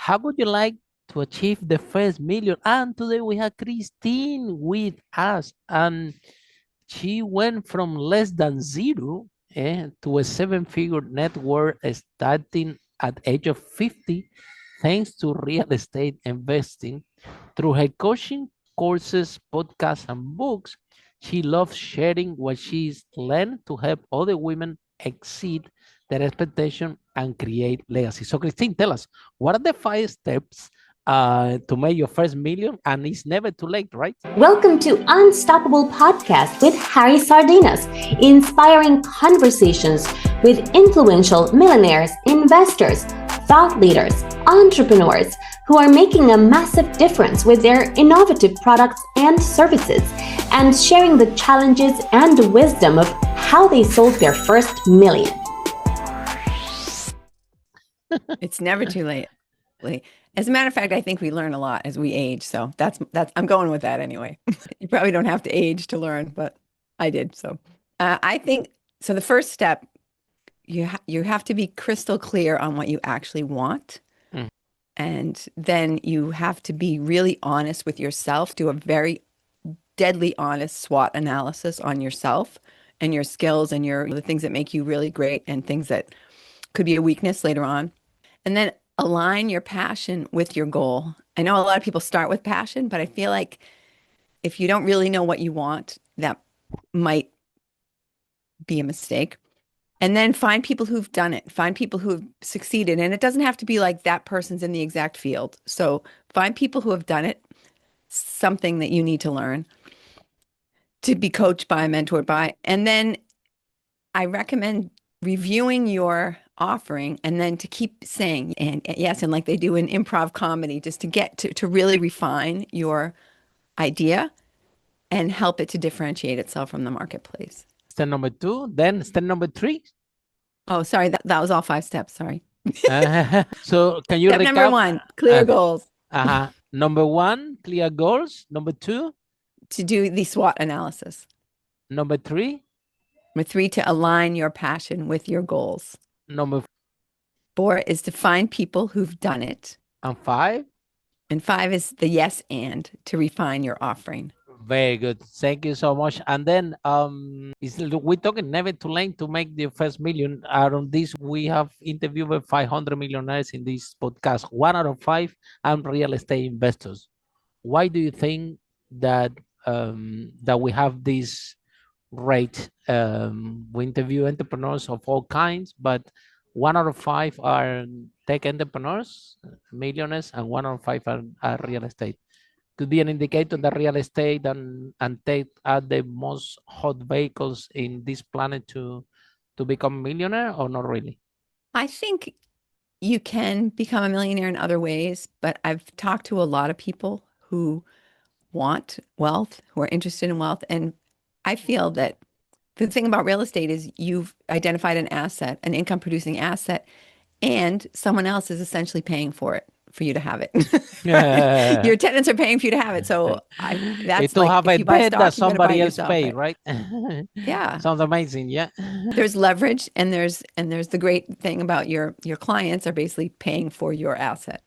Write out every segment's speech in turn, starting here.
How would you like to achieve the first million? And today we have Christine with us, and she went from less than zero to a seven-figure net worth starting at age of 50, thanks to real estate investing. Through her coaching courses, podcasts, and books, she loves sharing what she's learned to help other women exceed their expectation and create legacy. So, Christine, tell us, what are the 5 steps to make your first million? And it's never too late, right? Welcome to Unstoppable Podcast with Harry Sardinas, inspiring conversations with influential millionaires, investors, thought leaders, entrepreneurs who are making a massive difference with their innovative products and services, and sharing the challenges and wisdom of how they sold their first million. It's never too late. As a matter of fact, I think we learn a lot as we age. So that's I'm going with that anyway. You probably don't have to age to learn, but I did. So I think so. The first step, you have to be crystal clear on what you actually want. And then you have to be really honest with yourself, do a very deadly honest SWOT analysis on yourself and your skills and the things that make you really great and things that could be a weakness later on. And then align your passion with your goal. I know a lot of people start with passion, but I feel like if you don't really know what you want, that might be a mistake. And then find people who've done it, find people who've succeeded. And it doesn't have to be like that person's in the exact field. So find people who have done it, something that you need to learn, to be coached by, mentored by. And then I recommend reviewing your offering and then to keep saying, and yes, and like they do in improv comedy, just to get to really refine your idea and help it to differentiate itself from the marketplace. Step number 2, then step number 3. Oh, sorry, that was all 5 steps. Sorry. So can you Step recap? number 1, clear goals. Number 1, clear goals. Number 2, to do the SWOT analysis. Number 3, Number 3, to align your passion with your goals. Number 4 is to find people who've done it. And 5? And 5 is the yes and, to refine your offering. Very good. Thank you so much. And then we're talking never too late to make the first million. On this, we have interviewed 500 millionaires in this podcast. 1 out of 5 are real estate investors. Why do you think that that we have this rate? We interview entrepreneurs of all kinds, but 1 out of 5 are tech entrepreneurs, millionaires, and 1 out of 5 are real estate. Could be an indicator that real estate and tech are the most hot vehicles in this planet to become a millionaire, or not really? I think you can become a millionaire in other ways, but I've talked to a lot of people who want wealth, who are interested in wealth. And I feel that the thing about real estate is you've identified an asset, an income producing asset, and someone else is essentially paying for it, for you to have it. Your tenants are paying for you to have it. So that's to like, have if a bet that somebody else pay, right? right? Yeah. Sounds amazing. Yeah. There's leverage, and there's the great thing about your clients are basically paying for your asset.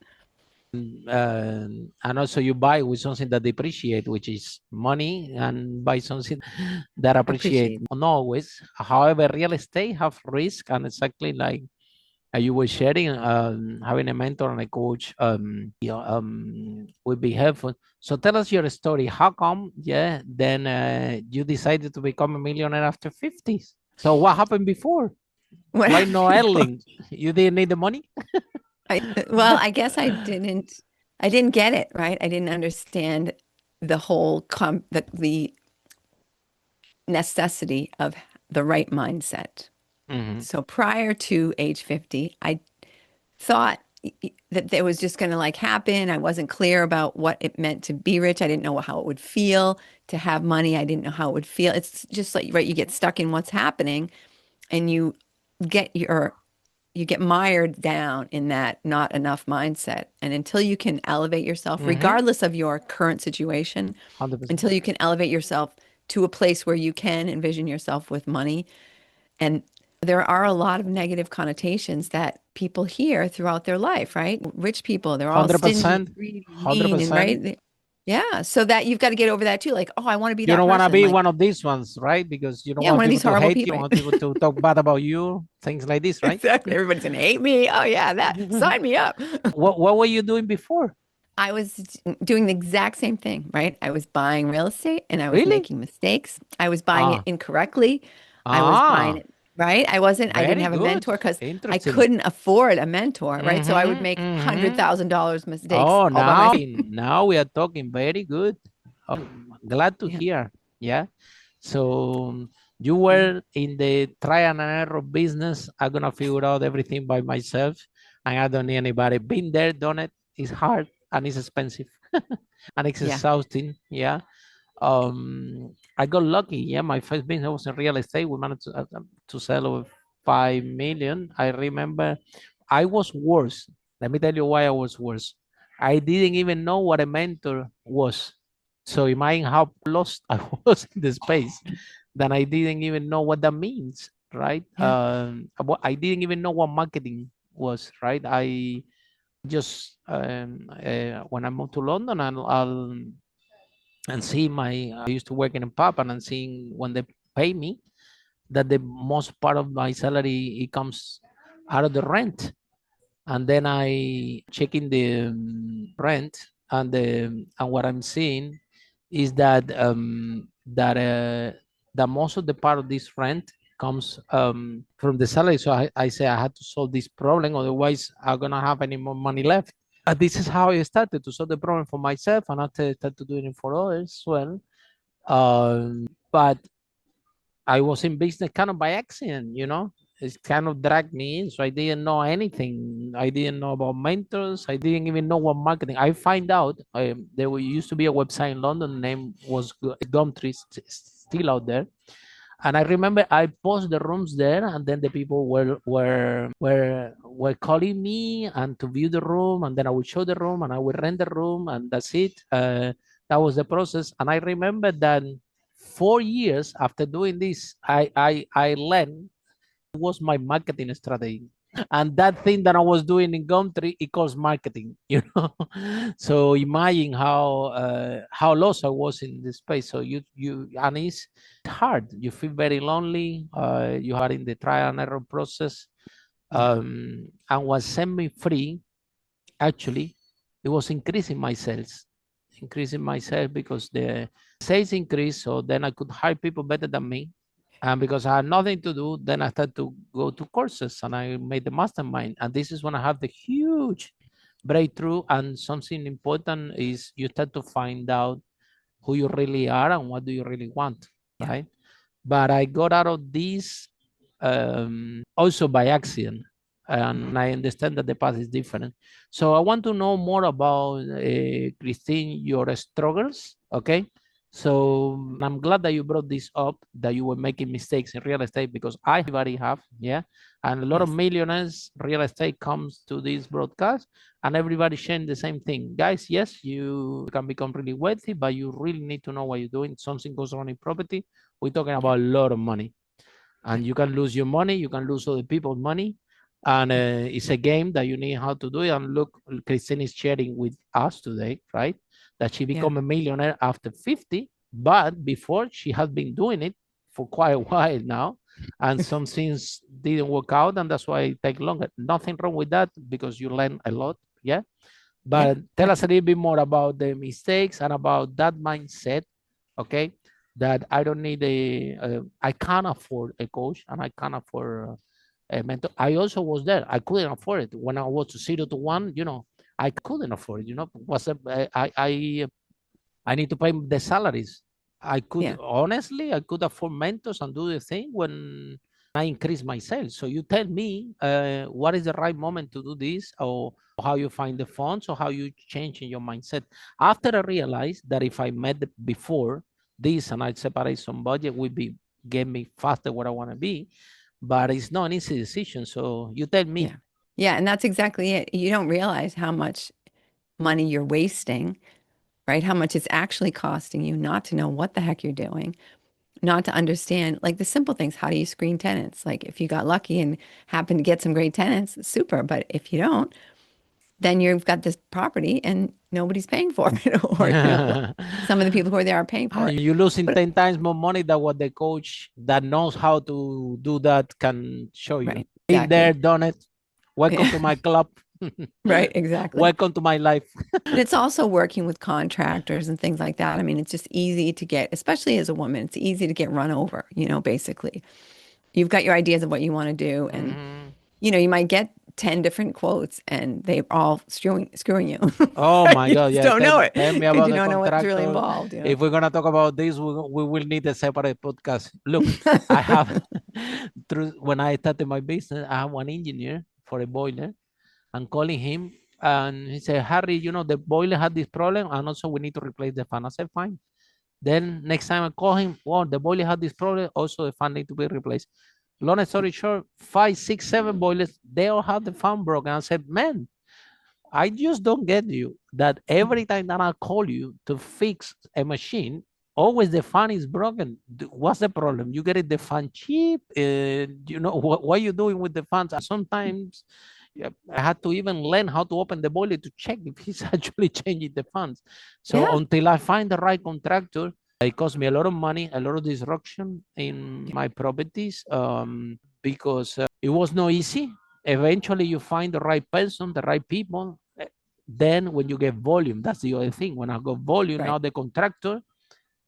And also you buy with something that depreciate, which is money, and buy something that appreciate. Not always. However, real estate have risk, and exactly like you were sharing, having a mentor and a coach would be helpful. So tell us your story. How come, then you decided to become a millionaire after 50? So what happened before? Why no early? You didn't need the money? Well, I guess I didn't get it, right? I didn't understand the whole the necessity of the right mindset. So prior to age 50, I thought that it was just going to like happen. I wasn't clear about what it meant to be rich. I didn't know how it would feel to have money. I didn't know how it would feel. It's just like, right, you get stuck in what's happening, and you get mired down in that not enough mindset. And until you can elevate yourself, regardless of your current situation, 100%. Until you can elevate yourself to a place where you can envision yourself with money and there are a lot of negative connotations that people hear throughout their life, right? Rich people, they're all stingy, 100%, greedy, mean, and 100%. right? Yeah. So that you've got to get over that too. Like, oh, I want to be You that don't want to person. be Like, one of these ones, right? Because you don't yeah, want one of people these to horrible hate you, you people. want people to talk bad about you, things like this, right? Exactly. Everybody's going to hate me. Oh, yeah, that sign me up. What were you doing before? I was doing the exact same thing, right? I was buying real estate and I was Really? making mistakes. I was buying it Ah, incorrectly. I was buying ah, it, right? I didn't very have a good. mentor because I Interesting. couldn't afford a mentor, right? So I would Mm-hmm, make mm-hmm. $100,000 mistakes Oh, all by myself. now we are talking very good. Oh, glad to Yeah. hear. Yeah. So you Yeah. were in the try and error business. I'm gonna figure out everything by myself, and I don't need anybody. Been there, done it. It's hard and it's expensive, and it's Yeah. exhausting. Yeah. I got lucky. Yeah, my first business was in real estate. We managed to sell over 5 million. I remember I was worse. Let me tell you why I was worse. I didn't even know what a mentor was. So imagine how lost I was in the space that I didn't even know what that means, right? Yeah. I didn't even know what marketing was, right? I just when I moved to London, I'll and see I used to work in a pub and seeing when they pay me that the most part of my salary it comes out of the rent, and then I checking the rent and what I'm seeing is that that most of the part of this rent comes from the salary. So I say I had to solve this problem, otherwise I'm gonna have any more money left. This is how I started to solve the problem for myself, and I started doing it for others as well. But I was in business kind of by accident, you know. It's kind of dragged me in, so I didn't know anything. I didn't know about mentors. I didn't even know what marketing. I find out used to be a website in London. The name was Gumtree, still out there. And I remember I post the rooms there, and then the people were calling me and to view the room, and then I would show the room, and I would rent the room, and that's it. That was the process. And I remember that 4 years after doing this, I learned was my marketing strategy. And that thing that I was doing in Gumtree, it calls marketing, you know. So imagine how lost I was in this space. So and it's hard. You feel very lonely. You are in the trial and error process. Yeah. And what set me free, actually, it was increasing my sales, because the sales increased. So then I could hire people better than me. And because I had nothing to do, then I started to go to courses and I made the mastermind. And this is when I have the huge breakthrough. And something important is you start to find out who you really are and what do you really want, Yeah. right? But I got out of this also by accident. And I understand that the path is different. So I want to know more about, Christine, your struggles, okay? So I'm glad that you brought this up, that you were making mistakes in real estate, because I already have, yeah. And a lot of Yes. millionaires, real estate comes to this broadcast, and everybody sharing the same thing. Guys, yes, you can become really wealthy, but you really need to know what you're doing. Something goes wrong in property, we're talking Yeah. about a lot of money. Yeah. And you can lose your money, you can lose other people's money. And it's a game that you need how to do it. And look, Christine is sharing with us today, right? That she Yeah. became a millionaire after 50, but before she had been doing it for quite a while now. And some things didn't work out, and that's why it take longer. Nothing wrong with that, because you learn a lot. Yeah. Yeah. But tell us a little bit more about the mistakes and about that mindset, okay? That I don't need I can't afford a coach and I can't afford a mentor. I also was there. I couldn't afford it when I was 0 to 1. You know, I couldn't afford it. You know, I need to pay the salaries. I could Yeah. honestly, I could afford mentors and do the thing when I increase my sales. So you tell me what is the right moment to do this, or how you find the funds, or how you change in your mindset. After I realized that if I met before this and I separate some budget, would be get me faster where I want to be. But it's not an easy decision. So you tell me. Yeah. Yeah. And that's exactly it. You don't realize how much money you're wasting, right? How much it's actually costing you not to know what the heck you're doing. not to understand like the simple things. How do you screen tenants? Like if you got lucky and happen to get some great tenants, super. But if you don't, then you've got this property and nobody's paying for it, or some of the people who are there are paying for it. You're losing But 10 times more money than what the coach that knows how to do that can show you. right, Been there, exactly. done it. Welcome to my club. Right, exactly. Welcome to my life. And it's also working with contractors and things like that. I mean, it's just easy to get, especially as a woman, it's easy to get run over, basically. You've got your ideas of what you want to do, and you might get 10 different quotes and they're all screwing you. Oh my You God. just Yeah. don't know it Tell me because about you the don't know what's really contractor. involved. If we're going to talk about this, we will need a separate podcast. Look, I have, when I started my business, I have one engineer for a boiler. I'm calling him and he said, Harry, the boiler had this problem and also we need to replace the fan. I said, fine. Then next time I call him, well, the boiler had this problem. Also, the fan need to be replaced. Long story short, 5, 6, 7 boilers, they all have the fan broken. I said, man, I just don't get you that every time that I call you to fix a machine, always the fan is broken. What's the problem? You get it the fan cheap? What are you doing with the fans? Sometimes I had to even learn how to open the boiler to check if he's actually changing the fans. So Yeah. until I find the right contractor, it cost me a lot of money, a lot of disruption in my properties because it was not easy. Eventually, you find the right person, the right people. Then when you get volume, that's the other thing. When I got volume, Right. now the contractor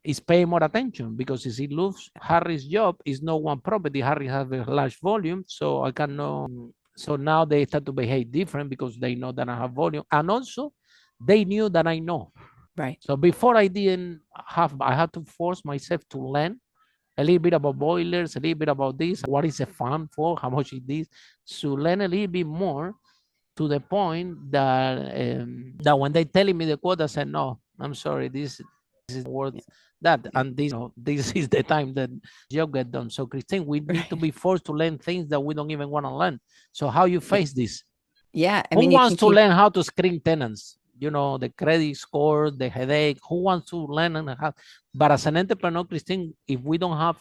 is paying more attention because if he loses Harry's job, is not one property. Harry has a large volume, so I cannot. So now they start to behave different because they know that I have volume, and also they knew that I know. Right. So before I had to force myself to learn a little bit about boilers, a little bit about this, what is a fan for, how much it is, to learn a little bit more to the point that when they telling me the quote, I said, no, I'm sorry, this is worth that. And this is the time that job get done. So Christine, we need to be forced to learn things that we don't even want to learn. So how you face this? Yeah. I Who mean, wants to learn how to screen tenants? The credit score, the headache. Who wants to learn how? But as an entrepreneur, Christine, if we don't have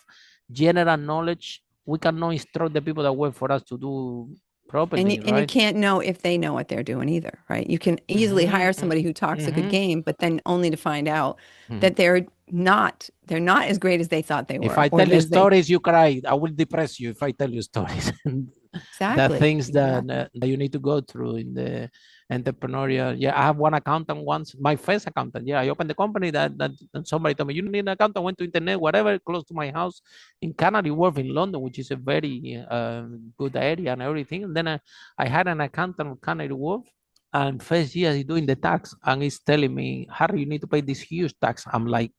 general knowledge, we cannot instruct the people that work for us to do properly, and you can't know if they know what they're doing either, right? You can easily hire somebody who talks a good game, but then only to find out that they're not as great as they thought they were. If I tell you stories, you cry. I will depress you if I tell you stories. Exactly. The things that you need to go through in the entrepreneurial. Yeah, I have one accountant once, my first accountant. Yeah, I opened the company that somebody told me, you need an accountant, went to internet, whatever, close to my house in Canary Wharf in London, which is a very good area and everything. And then I had an accountant in Canary Wharf. And first year he's doing the tax and he's telling me, Harry, you need to pay this huge tax. I'm like,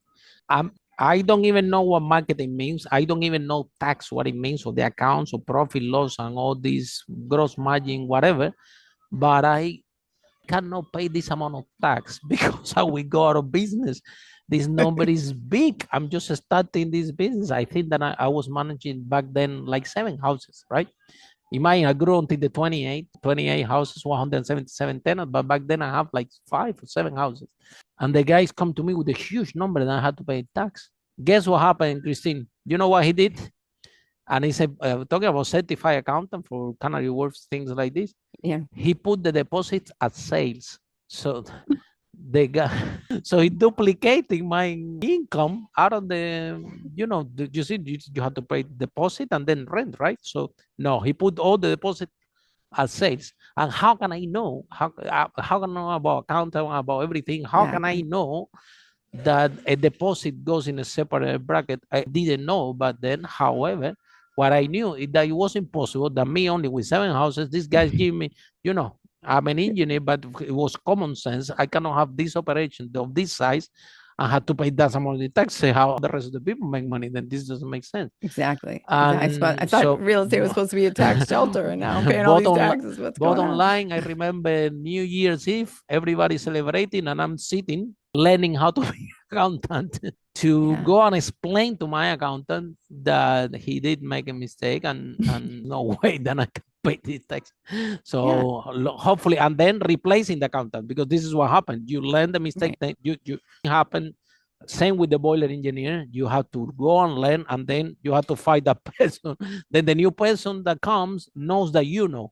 I don't even know what marketing means. I don't even know tax, what it means, or the accounts or profit loss and all these gross margin, whatever. But I cannot pay this amount of tax because I will go out of business. This number is big. I'm just starting this business. I think that I was managing back then like 7 houses, right? Imagine I grew until the 28 houses, 177 tenants, but back then I have like 5 or 7 houses. And the guys come to me with a huge number and I had to pay tax. Guess what happened, Christine? You know what he did? And he said, talking about certified accountant for Canary Wharf, things like this. Yeah. He put the deposits as sales. So they got, so he duplicating my income out of you see, you have to pay deposit and then rent, right? So no, he put all the deposit as sales. And how can I know? How can I know about accountant, about everything? How can I know that a deposit goes in a separate bracket? I didn't know, but then, however, what I knew is that it was impossible that me only with 7 houses, these guys give me, I'm an engineer, but it was common sense. I cannot have this operation of this size and have to pay that amount of taxes. How the rest of the people make money? Then this doesn't make sense. Exactly. And I thought real estate was supposed to be a tax shelter, and now I'm paying all these taxes. What's going on? Bottom line, I remember New Year's Eve, everybody celebrating, and I'm sitting learning how to be an accountant to go and explain to my accountant that he did make a mistake and no way that I can pay this tax. So hopefully, and then replacing the accountant, because this is what happened. You learn the mistake, that you happen. Same with the boiler engineer. You have to go and learn, and then you have to find that person. Then the new person that comes knows that you know.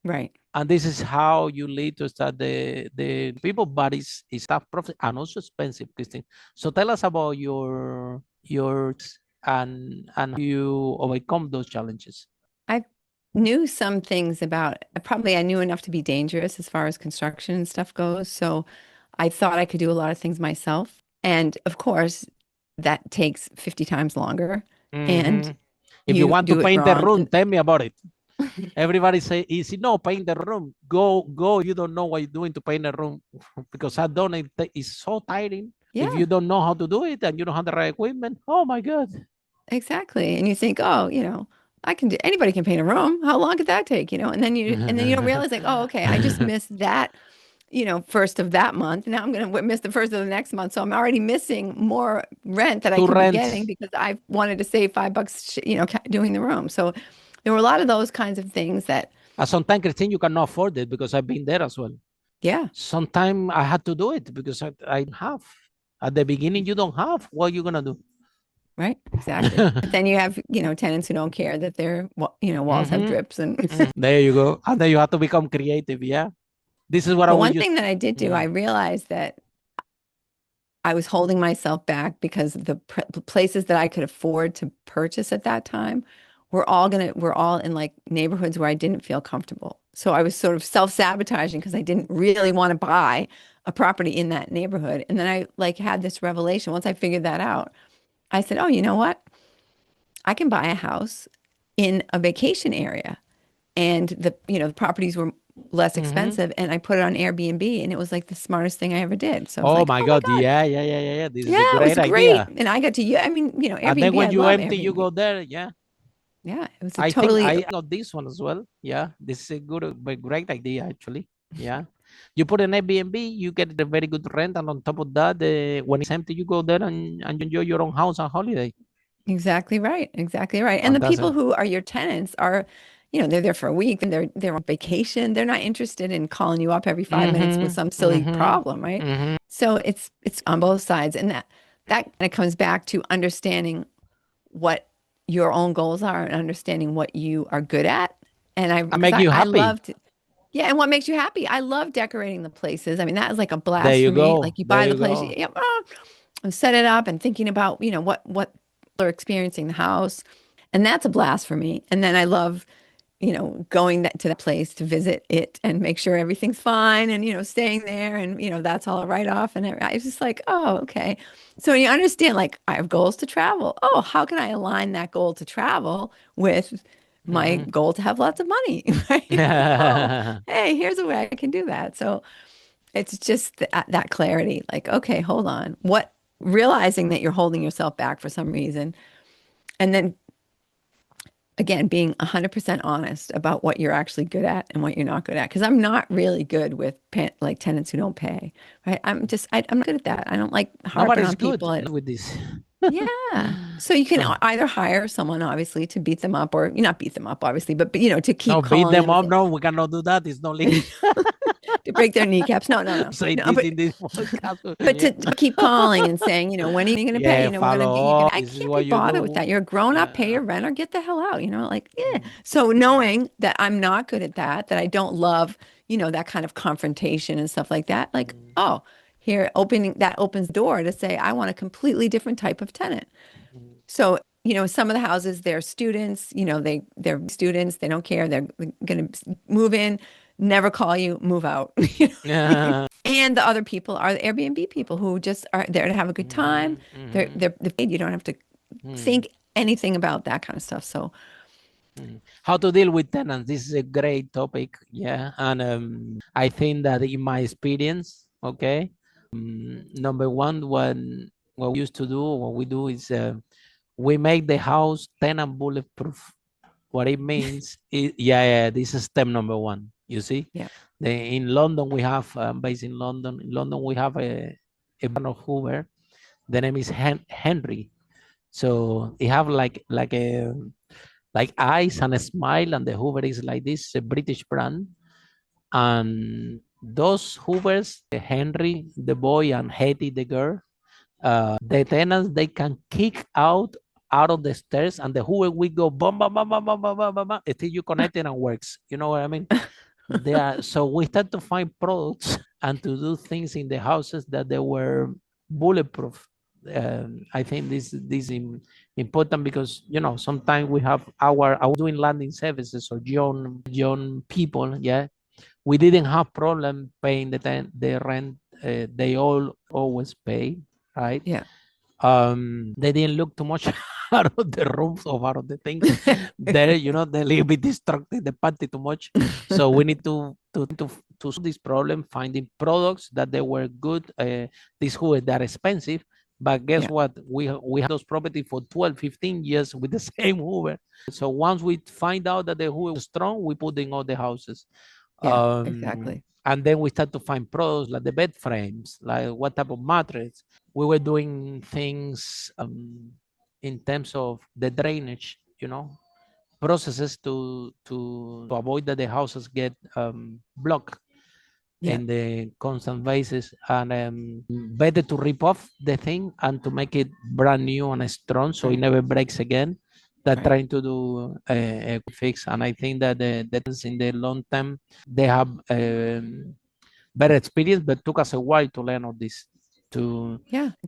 Right. And this is how you lead to start the people, but it's tough process and also expensive, Christine. So tell us about your and how you overcome those challenges. I knew some things about, probably I knew enough to be dangerous as far as construction and stuff goes. So I thought I could do a lot of things myself. And of course, that takes 50 times longer. And Mhm. If you you want to do it paint the wrong. room, tell me about it. Everybody say easy. No, paint the room. Go. You don't know what you're doing to paint the room because I've done it. It's so tiring. If you Yeah, don't know how to do it and you don't have the right equipment, oh my God. exactly. And you think, oh, I can do, anybody can paint a room. How long could that take? And then you don't realize like, oh, okay, I just missed that, first of that month. Now I'm going to miss the first of the next month. So I'm already missing more rent that I To could be rent. getting because I wanted to save $5, doing the room. So there were a lot of those kinds of things that, Sometimes, Christine, you cannot afford it because I've been there as well. yeah, Sometimes I had to do it because I have. At the beginning, you don't have. What are you going to do? right, exactly. But then you have, tenants who don't care that their, walls have Mhm. drips and. There you go. And then you have to become creative. Yeah. This is what I But will one use. thing that I did do, I realized that I was holding myself back because the places that I could afford to purchase at that time were all in like neighborhoods where I didn't feel comfortable. So I was sort of self-sabotaging because I didn't really want to buy a property in that neighborhood. And then I like had this revelation. Once I figured that out, I said, "Oh, you know what? I can buy a house in a vacation area." And the properties were less Mhm. expensive, and I put it on Airbnb, and it was like the smartest thing I ever did. So I was Oh like, my oh my God. God, Yeah. This is yeah, a it was great great. idea. And I got to, I mean, And then Airbnb, I when you love empty, you Airbnb. go there. Yeah. Yeah, it was a I think totally, I got this one as well. Yeah. This is a good, but great idea, actually. Yeah. You put an Airbnb, you get a very good rent. And on top of that, when it's empty, you go there and enjoy your own house on holiday. exactly right. Exactly right. And And the that's people it. who are your tenants are, they're there for a week and they're on vacation. They're not interested in calling you up every 5 minutes with Mm-hmm. some silly Mm-hmm. problem, right? Mm-hmm. So it's on both sides. And that kind of comes back to understanding what your own goals are and understanding what you are good at. And And because make you I happy. loved, yeah, and what makes you happy? I love decorating the places. I mean, that is like a There blast you for me. go. Like you There buy the you place, go. and set it up and thinking about, what people are experiencing the house. And that's a blast for me. And then I love, going to that place to visit it and make sure everything's fine and, staying there and, that's all a write off. And I was just like, oh, okay. So when you understand, like, I have goals to travel. Oh, how can I align that goal to travel with my Mm-hmm. goal to have lots of money? Right? Like, oh, hey, here's a way I can do that. So it's just that clarity, like, okay, hold on. Realizing that you're holding yourself back for some reason. And then again, being 100% honest about what you're actually good at and what you're not good at. Because I'm not really good with like tenants who don't pay, right? I'm not good at that. I don't like harping Nobody's on good people. with this. Yeah. So you can either hire someone, obviously, to beat them up, or not beat them up, obviously, but to No, keep beat calling them them and up. No, we cannot do that. It's not legal. to break their kneecaps. No, no, no, Say no. this in this podcast. But Yeah. to keep calling and saying, when are you going to pay? Yeah, We're going to follow do, you're going to, up. I This is can't be what you bothered with do. that. You're a grown up, pay Yeah. your rent or get the hell out, like, yeah. So knowing that I'm not good at that I don't love, that kind of confrontation and stuff like that. Like, oh, here, that opens the door to say, I want a completely different type of tenant. So, some of the houses, they're students, they're students, they don't care. They're going to move in, never call you, move out. Yeah. And the other people are the Airbnb people who just are there to have a good time. They're paid. You don't have to think anything about that kind of stuff. So, How to deal with tenants? This is a great topic. Yeah, and I think that in my experience, okay, number one, what we used to do, what we do is we make the house tenant bulletproof. What it means is, yeah, this is step number one. You see, yeah. in London we have based in London. In London we have a brand of Hoover. The name is Henry. So it have like a like eyes and a smile, and the Hoover is like this, a British brand. And those Hoovers, Henry, the boy, and Hetty, the girl, The tenants, they can kick out of the stairs, and the Hoover will go bum bum bum bum bum bum bum bum, bum until you connect it and works. You know what I mean? So we start to find products and to do things in the houses that they were bulletproof. I think this is important because sometimes we have our doing landing services or young people. Yeah, we didn't have problem paying the rent. They all always pay, right? Yeah. They didn't look too much out of the rooms or out of the things. They're they're a little bit distracted the party too much. So we need to solve this problem, finding products that they were good. These who that expensive, but guess what? We have those property for 12, 15 years with the same Hoover. So once we find out that the Hoover was strong, we put in all the houses. Yeah, exactly. And then we start to find products like the bed frames, like what type of mattress. We were doing things in terms of the drainage, processes to avoid that the houses get blocked in the constant basis, and better to rip off the thing and to make it brand new and strong so it never breaks again than trying to do a quick fix. And I think that the in the long term they have better experience, but took us a while to learn all this. To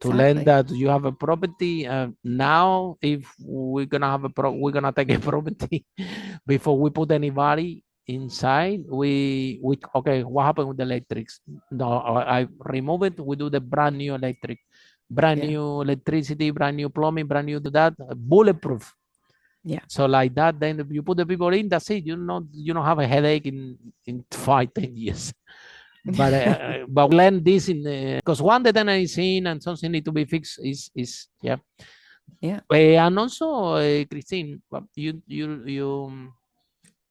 learn that you have a property. Now, if we're gonna have we're gonna take a property before we put anybody inside. We okay. What happened with the electrics? No, I remove it. We do the brand new electric, brand new electricity, brand new plumbing, brand new that bulletproof. Yeah. So like that, then you put the people in. That's it. You don't have a headache in 5-10 years. But we learn this because one the tenant is in and something need to be fixed is yeah. And also Christine,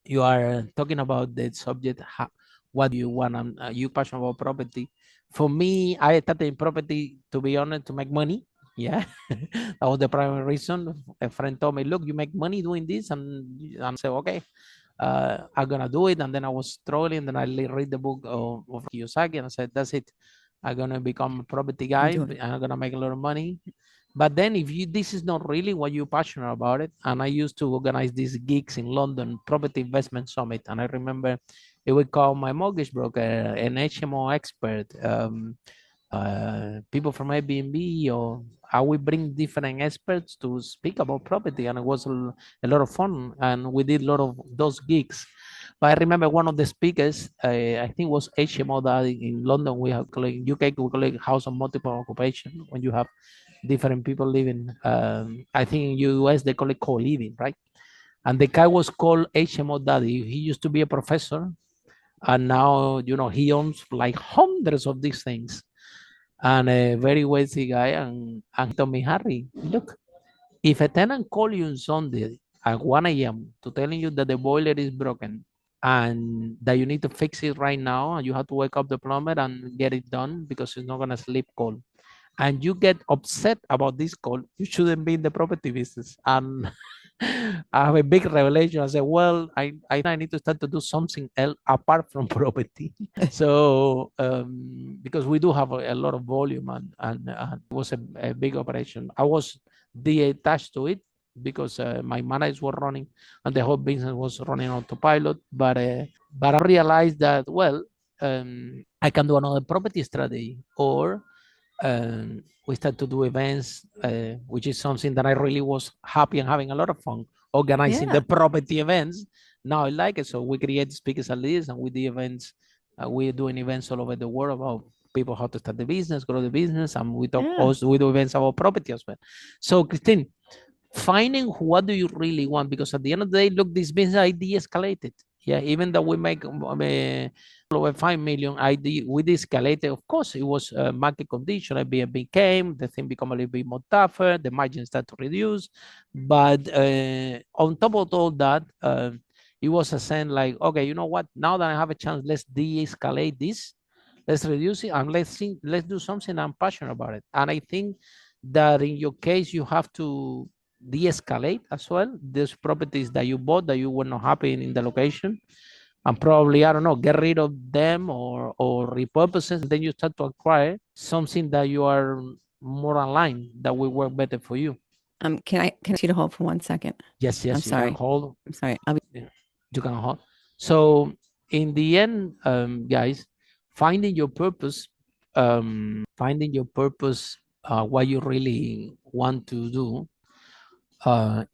you are talking about the subject. What do you want? You passionate about property. For me, I started in property, to be honest, to make money. Yeah, that was the primary reason. A friend told me, "Look, you make money doing this," and I said, "Okay, I'm gonna do it." And then I was struggling. Then I read the book of Kiyosaki, and I said, "That's it. I'm gonna become a property guy, and I'm gonna make a lot of money." But then if this is not really what you're passionate about it, and I used to organize these gigs in London, Property Investment Summit, and I remember it would call my mortgage broker, an HMO expert, people from Airbnb, or I will bring different experts to speak about property, and it was a lot of fun, and we did a lot of those gigs. But I remember one of the speakers, I think was HMO that in London we have in UK we call it house of multiple occupation, when you have different people living. I think in US they call it co-living, right? And the guy was called HMO Daddy. He used to be a professor, and now he owns like hundreds of these things, and a very wealthy guy. And he told me, Harry, look, if a tenant call you on Sunday at 1 a.m. to telling you that the boiler is broken and that you need to fix it right now, and you have to wake up the plumber and get it done because it's not gonna sleep cold, and you get upset about this call, you shouldn't be in the property business. And I have a big revelation. I said, well, I need to start to do something else apart from property. So because we do have a lot of volume, and it was a big operation. I was detached to it because my managers were running and the whole business was running autopilot. But I realized that, well, I can do another property strategy, or we start to do events, which is something that I really was happy and having a lot of fun organizing the property events. Now I like it. So we create speakers and leaders, and we do events. We're doing events all over the world about people how to start the business, grow the business, and we talk also, we do events about property as well. So Christine, finding what do you really want, because at the end of the day, look, this business I de-escalated. Yeah, even though we make over 5 million, we de-escalated. Of course, it was market condition. Airbnb came, the thing become a little bit more tougher, the margins start to reduce. But on top of all that, it was a sense like, okay, you know what? Now that I have a chance, let's de-escalate this, let's reduce it, and let's do something I'm passionate about it. And I think that in your case, you have to de-escalate as well these properties that you bought that you were not happy in the location, and probably, I don't know, get rid of them or repurpose it. Then you start to acquire something that you are more aligned, that will work better for you. Can I ask you to hold for 1 second? Yes, I'm you sorry. can hold. I'm sorry. I'll be Yeah, you can hold. So in the end, guys, finding your purpose, what you really want to do,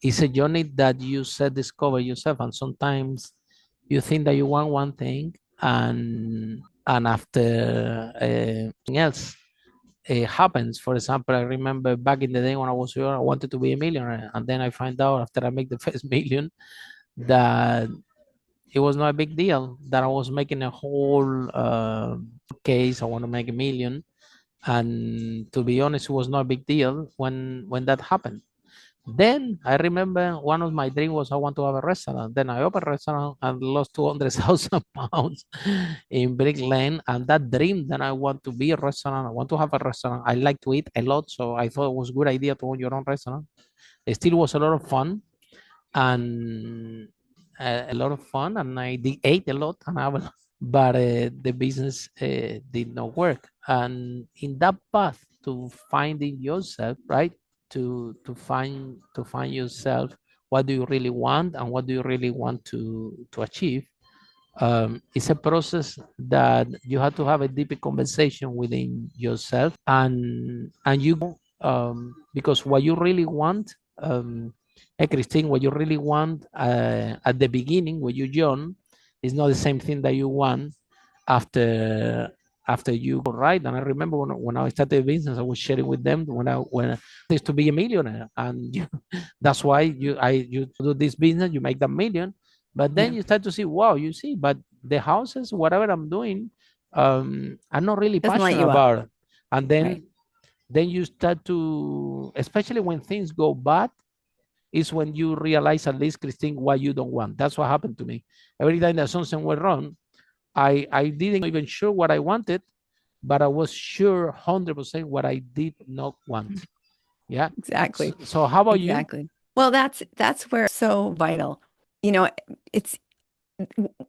it's a journey that you discover yourself. And sometimes you think that you want one thing, and after something else happens. For example, I remember back in the day when I was young, I wanted to be a millionaire, and then I find out after I make the first million that it was not a big deal. That I was making a whole case. I want to make a million, and to be honest, it was not a big deal when that happened. Then I remember one of my dreams was I want to have a restaurant. Then I opened a restaurant and lost 200,000 pounds in Brick Lane. And that dream that I want to be a restaurant, I want to have a restaurant. I like to eat a lot, so I thought it was a good idea to own your own restaurant. It still was a lot of fun, and and I ate a lot, and but the business did not work. And in that path to finding yourself, right? To find yourself, what do you really want and what do you really want to achieve. It's a process that you have to have a deeper conversation within yourself, and you because what you really want, hey Christine, what you really want at the beginning when you're young is not the same thing that you want after you go right. And I remember when I started business, I was sharing with them when I used to be a millionaire, and that's why you do this business, you make that million, but then you start to see, wow, you see, but the houses, whatever I'm doing, I'm not really doesn't light passionate you up. about it. And Right. then you start to, especially when things go bad, is when you realize, at least Christine, what you don't want. That's what happened to me. Every time that something went wrong, I didn't even sure what I wanted, but I was sure 100% what I did not want. Yeah. Exactly. So how about you? Exactly. Well, that's where it's so vital. You know, it's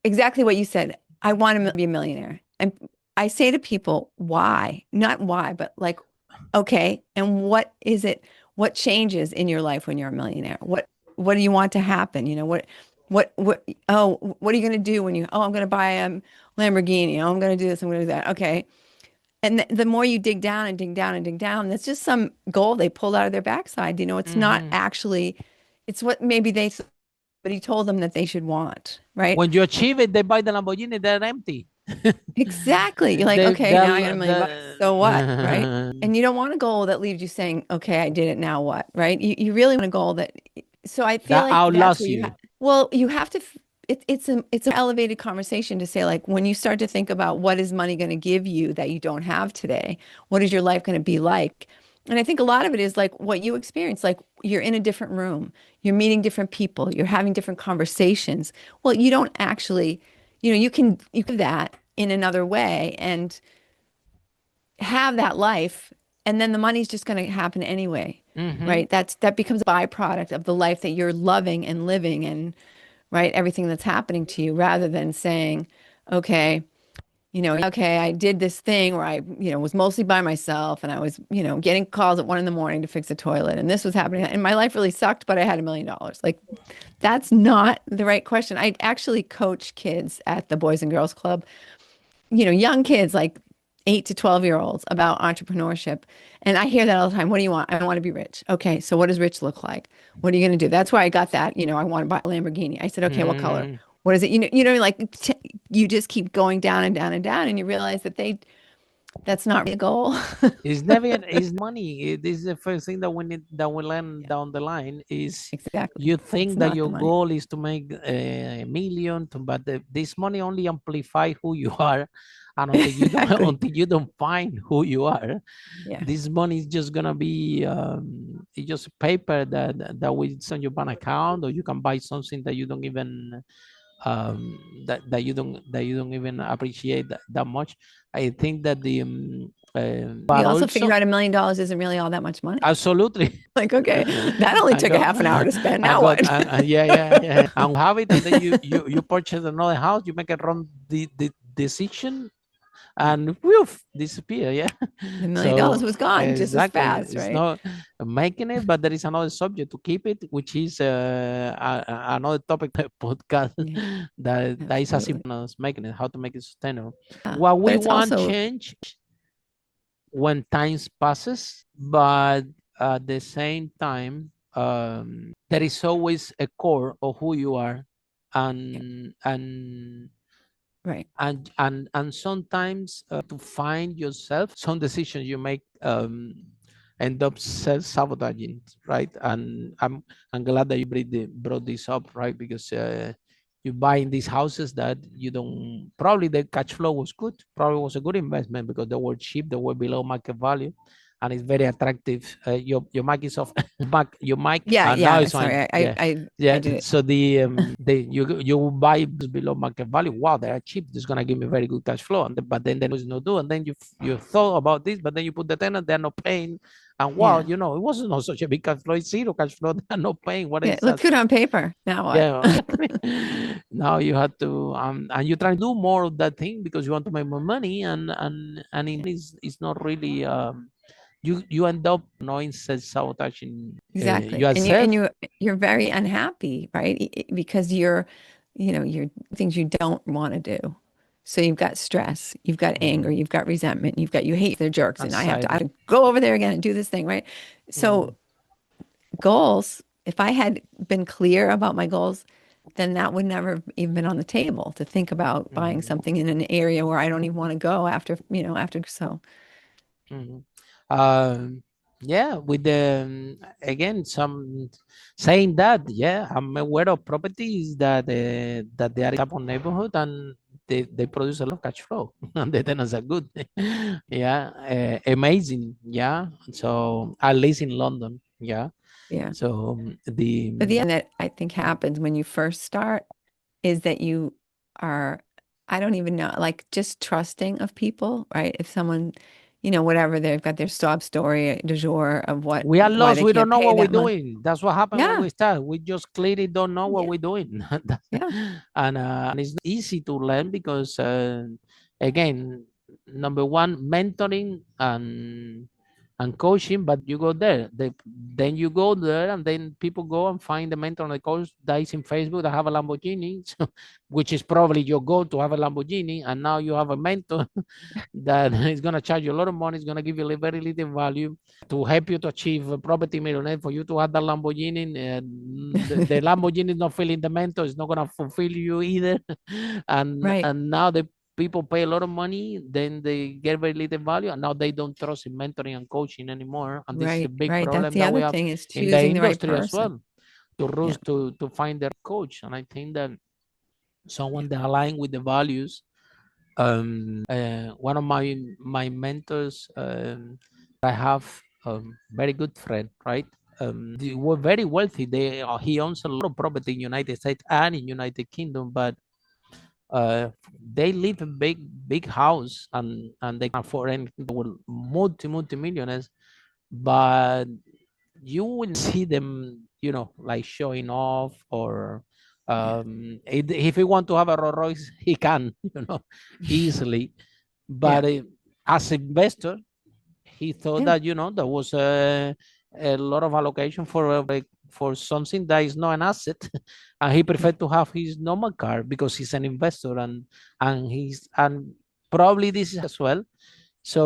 exactly what you said. I want to be a millionaire. And I say to people, why? Not why, but like, okay, and what is it? What changes in your life when you're a millionaire? What do you want to happen? You know, what what are you going to do when I'm going to buy a Lamborghini. Oh, I'm going to do this, I'm going to do that. Okay. And the more you dig down and dig down and dig down, that's just some goal they pulled out of their backside. You know, it's not actually, it's what maybe somebody told them that they should want, right? When you achieve it, they buy the Lamborghini, they're empty. Exactly. You're like, okay, now I got $1 million bucks. So what, right? And you don't want a goal that leaves you saying, okay, I did it, now what, right? You really want a goal that, so I feel that like that's outlasts where you. well, you have to, it's an elevated conversation to say, like, when you start to think about what is money going to give you that you don't have today, what is your life going to be like? And I think a lot of it is like what you experience, like you're in a different room, you're meeting different people, you're having different conversations. Well, you don't actually, you can do that in another way and have that life, and then the money's just going to happen anyway, right? That becomes a byproduct of the life that you're loving and living, and right, everything that's happening to you, rather than saying, okay, okay, I did this thing where I, was mostly by myself, and I was, getting calls at 1 a.m. to fix a toilet, and this was happening, and my life really sucked, but I had $1 million. Like, that's not the right question. I actually coach kids at the Boys and Girls Club, young kids like 8 to 12-year-olds about entrepreneurship. And I hear that all the time. What do you want? I want to be rich. Okay, so what does rich look like? What are you going to do? That's why I got that, I want to buy a Lamborghini. I said, okay, what color? What is it? Like you just keep going down and down and down, and you realize that that's not really a goal. It's never it's money. This is the first thing that we learn down the line is exactly. you think It's that not your the money. goal is to make a million, but this money only amplify who you are, and until you don't find who you are, this money is just gonna be it's just paper that will send your bank account, or you can buy something that you don't even that you don't even appreciate that much. I think that we also figured out $1 million isn't really all that much money. Absolutely. Like, okay, that only took a half an hour to spend. Now what? Yeah. And have it, and then you purchase another house, you make a wrong decision, and whew, disappear. Yeah. The $1 million So was gone just as exactly, fast, it's right? not making it, but there is another subject to keep it, which is another topic podcast Yeah, that is as absolutely. simple as making it, how to make it sustainable. Yeah. What But we it's want also, change when times passes, but at the same time, there is always a core of who you are, yeah, and and right. and sometimes to find yourself, some decisions you make end up self-sabotaging, right? And I'm glad that you brought this up, right? Because you buy in these houses that you don't, probably the cash flow was good, probably was a good investment because they were cheap, they were below market value, and it's very attractive. Your mic is off. Your mic, Yeah, now yeah. it's fine. Sorry, Yeah. I Yeah, did it. so you buy below market value. Wow, they are cheap. This is gonna give me very good cash flow. But then there was no do, and then you thought about this, but then you put the tenant, they're not paying, and wow, Yeah, it wasn't not such a big cash flow. It's zero cash flow. They're not paying. What yeah. is that? Looks good on paper. Now what? Yeah. Now you have to and you try to do more of that thing because you want to make more money, and Yeah, it's not really you end up knowing self-sabotaging exactly. And yourself. you're very unhappy, right? Because you're things you don't want to do. So you've got stress, you've got anger, you've got resentment, you hate their jerks, and I have Anxiety. to go over there again and do this thing, right? So goals, if I had been clear about my goals, then that would never have even been on the table to think about buying something in an area where I don't even want to go after so. Mhm. Um, yeah, with the again some saying that, yeah, I'm aware of properties that they are in type of neighborhood and they produce a lot of cash flow and the tenants are good. Yeah, amazing. Yeah, so at least in London. Yeah, Yeah. so But the other thing that I think happens when you first start is that you are, I don't even know, like just trusting of people, right? If someone, whatever, they've got their sob story du jour of we are why lost. they We don't can't know pay what we're that month. doing. That's what happened when Yeah. we start. We just clearly don't know what Yeah. we're doing. Yeah. And it's not easy to learn because, again, number one, mentoring and coaching, but you go there. Then you go there, and then people go and find the mentor and the coach that is in Facebook that have a Lamborghini, so, which is probably your goal to have a Lamborghini, and now you have a mentor that is going to charge you a lot of money, is going to give you very little value to help you to achieve a property millionaire. For you to have the Lamborghini, the Lamborghini is not filling the mentor, it's not going to fulfill you either. and Right. and now the people pay a lot of money, then they get very little value, and now they don't trust in mentoring and coaching anymore. And this is a Right. big Right. That's problem the that we other have thing is in the choosing the right industry as person. well, to Yeah. rush to find their coach. And I think that someone that align with the values. One of my mentors, I have very good friend, right? They were very wealthy. He owns a lot of property in United States and in United Kingdom, but they live in big house, and they can afford anything. They were multi millionaires, but you wouldn't see them, like showing off, or Yeah. if he want to have a Rolls Royce, he can, easily. Yeah. But as investor, he thought Yeah. that, there was a lot of allocation for something that is not an asset, and he Yeah. preferred to have his normal car because he's an investor, and probably this is as well. So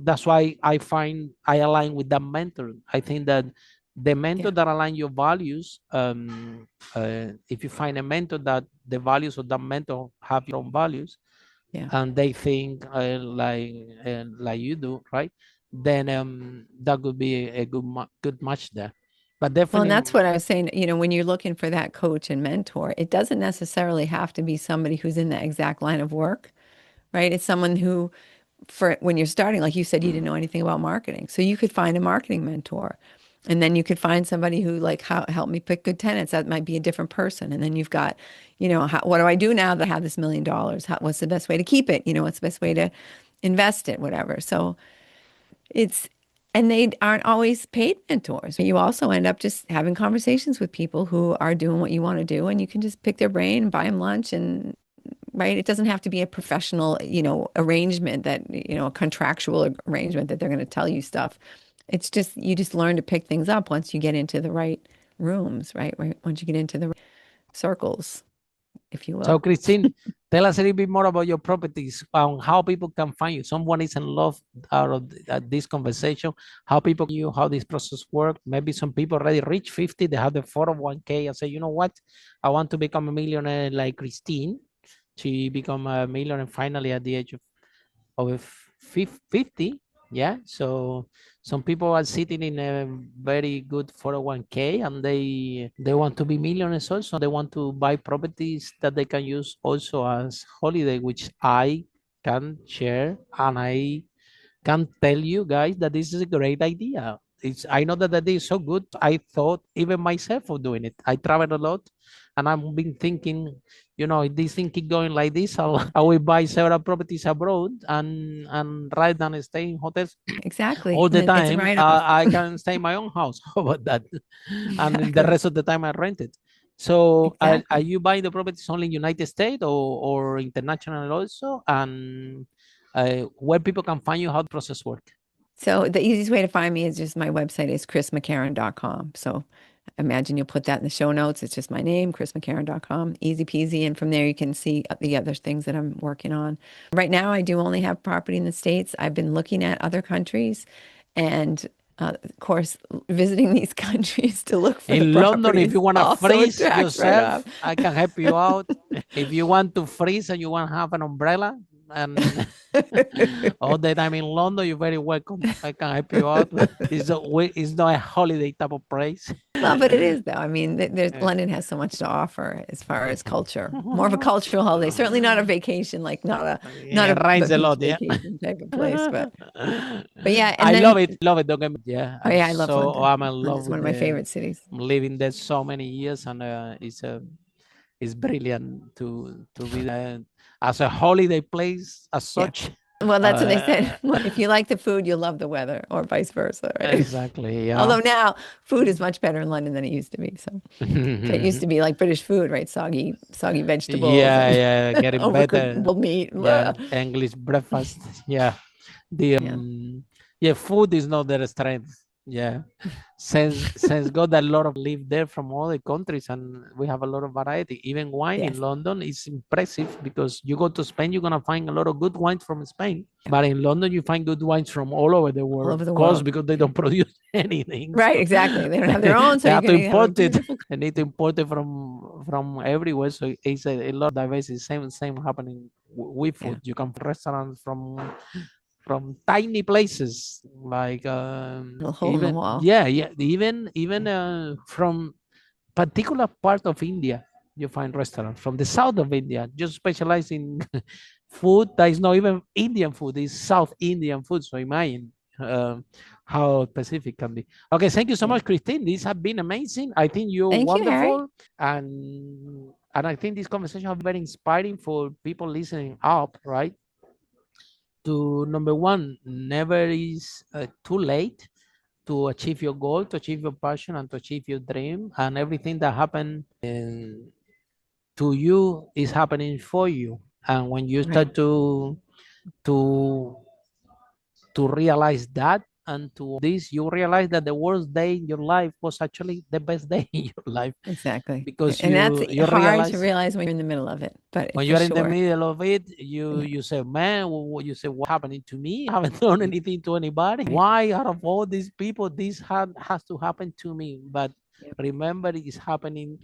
that's why I find I align with that mentor. I think that the mentor Yeah. that align your values, if you find a mentor that the values of that mentor have your own values, Yeah. and they think like you do, right? Then that could be a good match there. But Well, and definitely, that's what I was saying, when you're looking for that coach and mentor, it doesn't necessarily have to be somebody who's in that exact line of work, right? It's someone who, for when you're starting, like you said, you didn't know anything about marketing. So you could find a marketing mentor. And then you could find somebody who like help me pick good tenants. That might be a different person. And then you've got, what do I do now that I have this $1 million? What's the best way to keep it? What's the best way to invest it, whatever. So it's, and they aren't always paid mentors. You also end up just having conversations with people who are doing what you want to do, and you can just pick their brain and buy them lunch and right? It doesn't have to be a professional, arrangement that, a contractual arrangement that they're going to tell you stuff. It's just, you just learn to pick things up once you get into the right rooms, right? Once you get into the circles, if you will. So, Christine, tell us a little bit more about your properties, on how people can find you. Someone is in love out of this conversation, how people you, how this process works. Maybe some people already reach 50, they have the 401k and say, you know what, I want to become a millionaire like Christine. She become a millionaire finally at the age of 50. Yeah, so some people are sitting in a very good 401k and they want to be millionaires also. They want to buy properties that they can use also as holiday, which I can share, and I can tell you guys that this is a great idea. I know that is so good. I thought even myself of doing it. I travel a lot, and I've been thinking, if this thing keep going like this, I will buy several properties abroad and rather than stay in hotels Exactly. all the It's a time, write-off. I can stay in my own house. How about that? And the Exactly. rest of the time I rent it. So are Exactly. you buying the properties only in United States or international also? And where people can find you, how the process work? So the easiest way to find me is just my website is chrismccarron.com. So imagine you'll put that in the show notes. It's just my name, chrismccarron.com, easy peasy. And from there, you can see the other things that I'm working on. Right now, I do only have property in the States. I've been looking at other countries and of course, visiting these countries to look for the In London, if properties you want to also freeze attracts yourself, write-off. I can help you out. If you want to freeze and you want to have an umbrella and all the time in London, you're very welcome. I can help you out. It's not a holiday type of place. Well, but it is though. I mean, London has so much to offer as far as culture. More of a cultural holiday. Certainly not a vacation, like not a It rains a beach lot, yeah. vacation type of place. But yeah, and I then, love it. Don't get me. Yeah. oh yeah, I love London. I'm in love London's one of my favorite cities. I'm living there so many years, and it's brilliant to be there as a holiday place as such. Well, that's what they said. If you like the food, you'll love the weather, or vice versa, right? Exactly. Yeah. Although now food is much better in London than it used to be. So it used to be like British food, right? Soggy vegetables. Yeah, getting overcooked better. meat. Yeah, English breakfast. Yeah. Food is not their strength. Yeah. Since God, a lot of live there from other countries, and we have a lot of variety. Even wine in London is impressive, because you go to Spain, you're gonna find a lot of good wines from Spain. But in London, you find good wines from all over the world. All over the of course, world. because they don't produce anything. Right, so exactly. They don't have their own, so they you're have to gonna have a import it. beautiful- They need to import it from everywhere. So it's a lot of diversity. Same happening with food. You can find restaurants from tiny places like Little hole in the even wall. even from particular part of India. You find restaurants from the south of India just specialize in food that is not even Indian food, it's South Indian food. So imagine how specific can be. Okay, thank you so much, Christine. This has been amazing. I think you're wonderful, and I think this conversation has been very inspiring for people listening up, right? To number one, never is too late to achieve your goal, to achieve your passion, and to achieve your dream. And everything that happened to you is happening for you. And when you start to realize that, and to this, you realize that the worst day in your life was actually the best day in your life. Exactly. Because and that's you hard to realize when you're in the middle of it. But when you're in the middle of it, you say, man, you say, what's happening to me? I haven't done anything to anybody. Why out of all these people, this has to happen to me? But remember, it's happening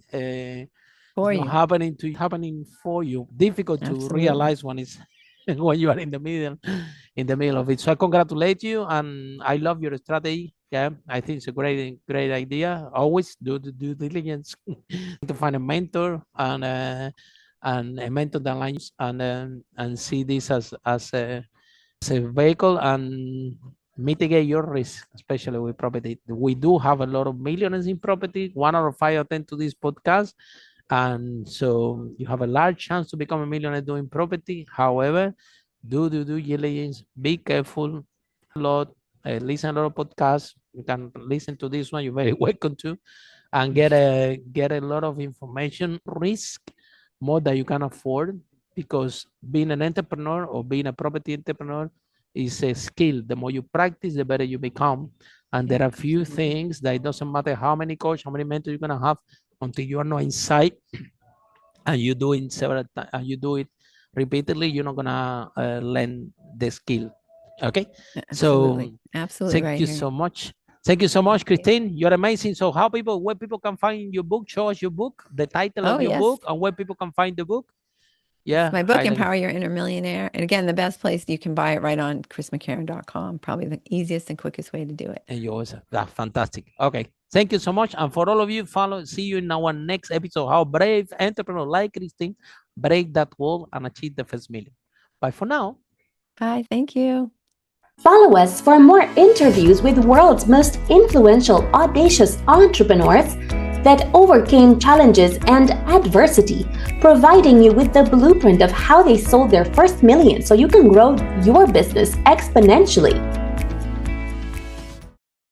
for you. happening for you. Difficult to realize when it's when you are in the middle of it. So I congratulate you, and I love your strategy. Yeah, I think it's a great idea. Always do the due diligence to find a mentor and a mentor that aligns and see this as a vehicle and mitigate your risk, especially with property. We do have a lot of millionaires in property. 1 out of 5 attend to this podcast. And so you have a large chance to become a millionaire doing property. However, do diligence, be careful a lot, listen a lot of podcasts. You can listen to this one, you're very welcome to, and get a lot of information. Risk more than you can afford. because being an entrepreneur or being a property entrepreneur is a skill. The more you practice, the better you become. And there are few things that it doesn't matter how many coach, how many mentors you're gonna have until you are not inside and you do it several times and you do it repeatedly, you're not gonna learn the skill. Okay. Absolutely. So Absolutely thank right, you Harry. so much. Thank you so much, Christine. You're amazing. So where people can find your book? Show us your book, the title of your book, and where people can find the book. Yeah. My book, Empower Your Inner Millionaire. And again, the best place, you can buy it right on chrismccarron.com. Probably the easiest and quickest way to do it. And yours. That's fantastic. Okay. Thank you so much. And for all of you, see you in our next episode. How brave entrepreneur like Christine break that wall and achieve the first million. Bye for now. Bye. Thank you. Follow us for more interviews with world's most influential, audacious entrepreneurs that overcame challenges and adversity, providing you with the blueprint of how they sold their first million so you can grow your business exponentially.